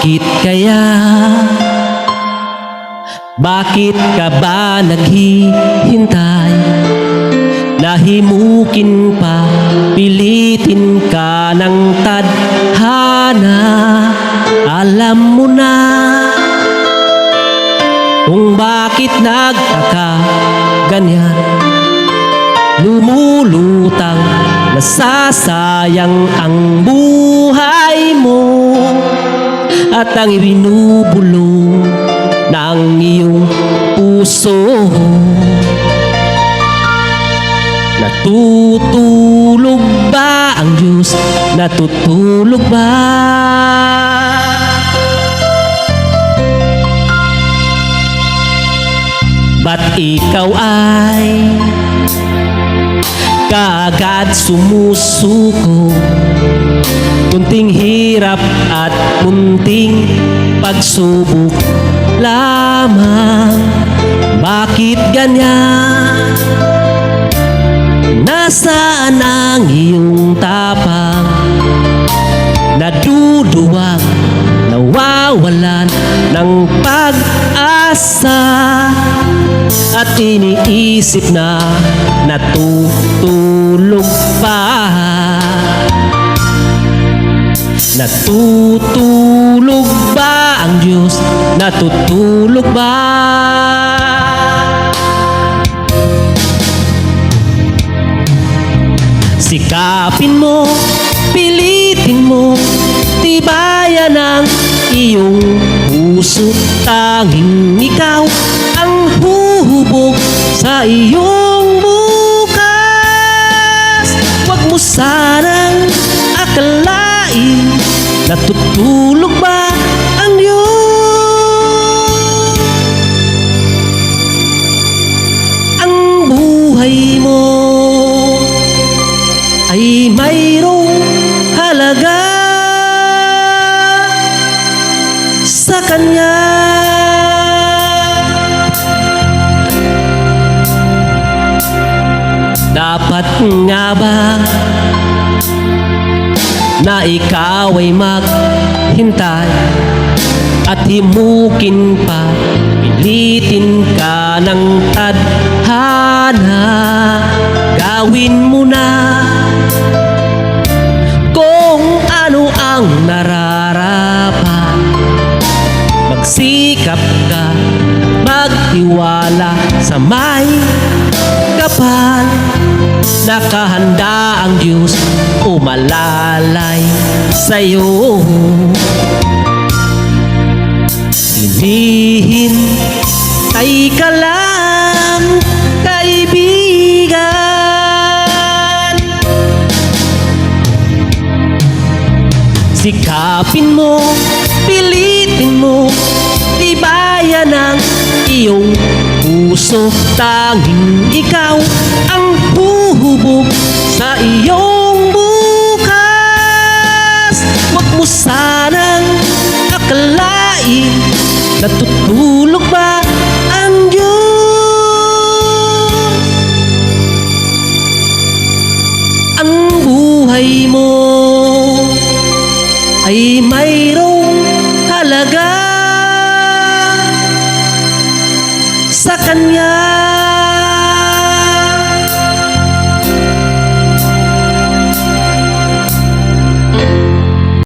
Bakit kaya? Bakit ka ba naghihintay? Nahimukin pa, pilitin ka ng tadhana. Alam mo na kung bakit nagkakaganyan. Lumulutang, nasasayang ang buhay mo at ang ibinubulong ng iyong puso. Natutulog ba ang Diyos? Natutulog ba? Ba't ikaw ay kaagad sumusuko? Kunting hirap at kunting pagsubok lamang. Bakit ganyan? Nasaan ang iyong tapang? Naduduwag, nawawalan ng pag-asa, at iniisip na natutulog pa. Natutulog ba ang Diyos? Natutulog ba? Sikapin mo, pilitin mo, tibayan ang iyong puso. Tanging ikaw ang huhubog sa iyong bukas. Huwag mo sanang akalain, natutulog ba ang Diyos? Ang buhay mo ay mayroong halaga sa Kanya. Dapat nga ba na ikaw ay maghintay at himukin pa, pilitin ka ng tadhana? Gawin mo na kung ano ang nararapat. Magsikap ka, magtiwala sa may kapal. Nakahanda ang Diyos umalalay sa'yo. Hinihintay ka lang, kaibigan. Sikapin mo, pilitin mo, tibayan ang iyong puso. Tanging ikaw ang huhubog sa iyong bukas. Huwag mo sanang akalain, natutulog ba ang Diyos? Ang buhay mo ay mayroong halaga sa Kanya.